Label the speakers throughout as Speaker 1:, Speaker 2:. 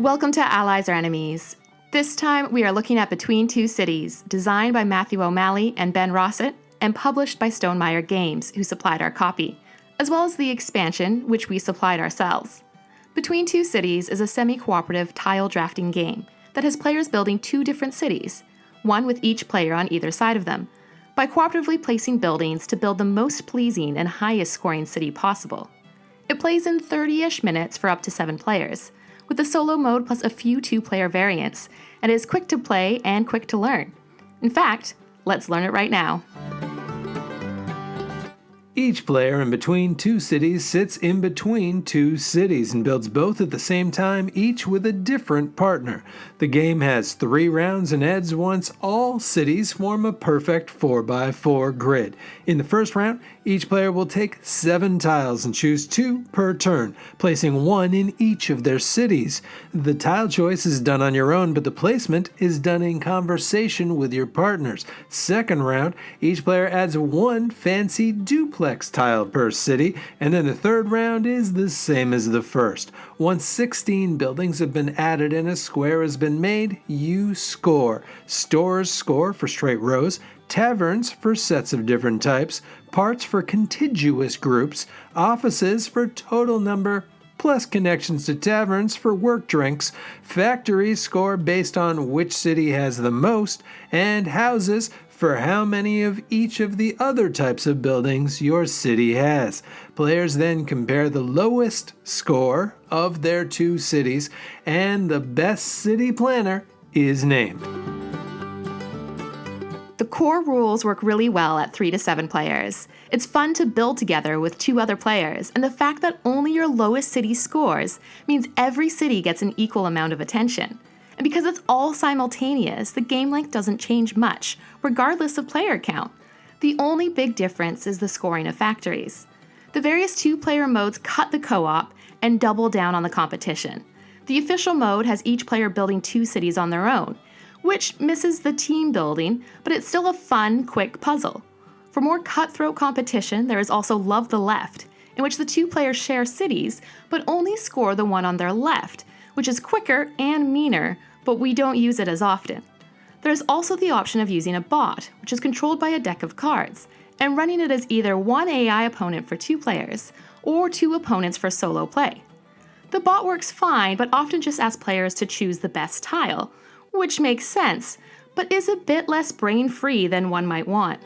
Speaker 1: Welcome to Allies or Enemies. This time we are looking at Between Two Cities, designed by Matthew O'Malley and Ben Rosset, and published by Stonemaier Games, who supplied our copy, as well as the expansion, which we supplied ourselves. Between Two Cities is a semi-cooperative tile drafting game that has players building two different cities, one with each player on either side of them, by cooperatively placing buildings to build the most pleasing and highest scoring city possible. It plays in 30-ish minutes for up to 7 players, with the solo mode plus a few 2-player variants, and is quick to play and quick to learn. In fact, let's learn it right now.
Speaker 2: Each player in Between Two Cities sits in between two cities and builds both at the same time, each with a different partner. The game has 3 rounds and ends once all cities form a perfect 4x4 grid. In the first round, each player will take 7 tiles and choose 2 per turn, placing 1 in each of their cities. The tile choice is done on your own, but the placement is done in conversation with your partners. Second round, each player adds 1 fancy duplex tile per city, and then the third round is the same as the first. Once 16 buildings have been added and a square has been made, you score. Stores score for straight rows, taverns for sets of different types, parts for contiguous groups, offices for total number, plus connections to taverns for work drinks. Factories score based on which city has the most, and houses for how many of each of the other types of buildings your city has. Players then compare the lowest score of their 2 cities, and the best city planner is named.
Speaker 1: The core rules work really well at 3 to 7 players. It's fun to build together with 2 other players, and the fact that only your lowest city scores means every city gets an equal amount of attention. And because it's all simultaneous, the game length doesn't change much, regardless of player count. The only big difference is the scoring of factories. The various 2-player modes cut the co-op and double down on the competition. The official mode has each player building 2 cities on their own, which misses the team building, but it's still a fun, quick puzzle. For more cutthroat competition, there is also Love the Left, in which the 2 players share cities, but only score the one on their left, which is quicker and meaner, but we don't use it as often. There's also the option of using a bot, which is controlled by a deck of cards, and running it as either one AI opponent for 2 players, or 2 opponents for solo play. The bot works fine, but often just asks players to choose the best tile, which makes sense, but is a bit less brain-free than one might want.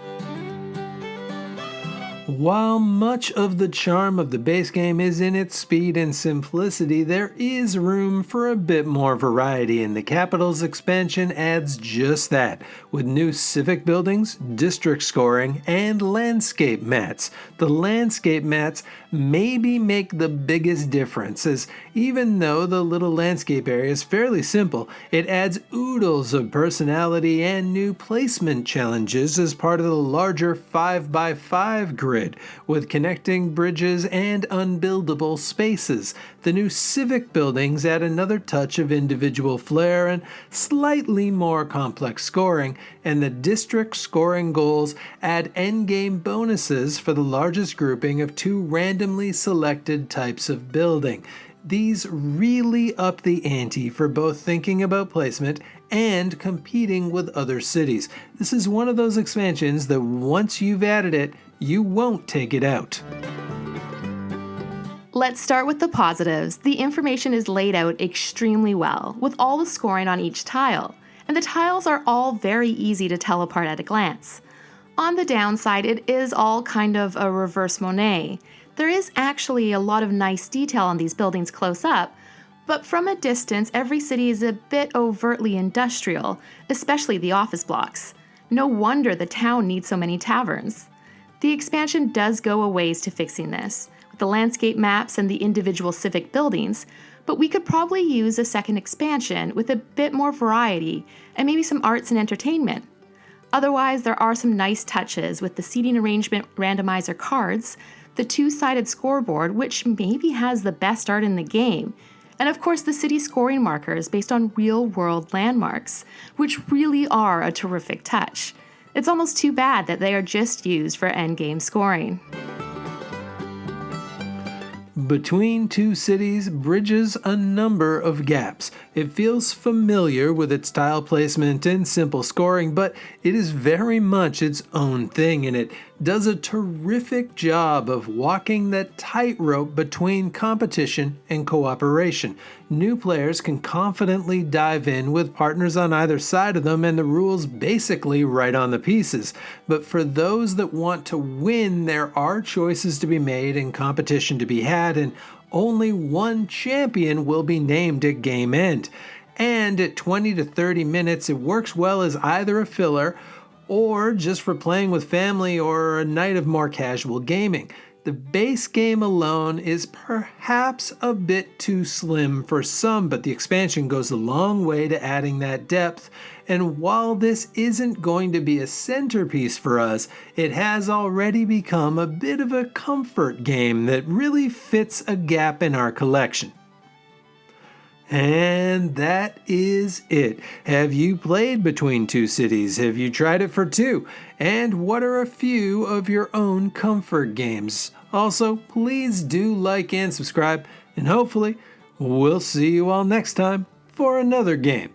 Speaker 2: While much of the charm of the base game is in its speed and simplicity, there is room for a bit more variety, and the Capitals expansion adds just that, with new civic buildings, district scoring, and landscape mats. The landscape mats maybe make the biggest difference, as even though the little landscape area is fairly simple, it adds oodles of personality and new placement challenges as part of the larger 5x5 grid, with connecting bridges and unbuildable spaces. The new civic buildings add another touch of individual flair and slightly more complex scoring, and the district scoring goals add endgame bonuses for the largest grouping of 2 randomly selected types of building. These really up the ante for both thinking about placement and competing with other cities. This is one of those expansions that once you've added it, you won't take it out.
Speaker 1: Let's start with the positives. The information is laid out extremely well, with all the scoring on each tile, and the tiles are all very easy to tell apart at a glance. On the downside, it is all kind of a reverse Monet. There is actually a lot of nice detail on these buildings close up, but from a distance, every city is a bit overtly industrial, especially the office blocks. No wonder the town needs so many taverns. The expansion does go a ways to fixing this, with the landscape maps and the individual civic buildings, but we could probably use a second expansion with a bit more variety and maybe some arts and entertainment. Otherwise, there are some nice touches with the seating arrangement randomizer cards, the 2-sided scoreboard, which maybe has the best art in the game, and of course the city scoring markers based on real-world landmarks, which really are a terrific touch. It's almost too bad that they are just used for endgame scoring.
Speaker 2: Between Two Cities bridges a number of gaps. It feels familiar with its tile placement and simple scoring, but it is very much its own thing, and it does a terrific job of walking that tightrope between competition and cooperation. New players can confidently dive in with partners on either side of them and the rules basically right on the pieces. But for those that want to win, there are choices to be made and competition to be had, and only one champion will be named at game end. And at 20 to 30 minutes, it works well as either a filler or just for playing with family or a night of more casual gaming. The base game alone is perhaps a bit too slim for some, but the expansion goes a long way to adding that depth. And while this isn't going to be a centerpiece for us, it has already become a bit of a comfort game that really fits a gap in our collection. And that is it. Have you played Between Two Cities? Have you tried it for two? And what are a few of your own comfort games? Also, please do like and subscribe, and hopefully we'll see you all next time for another game.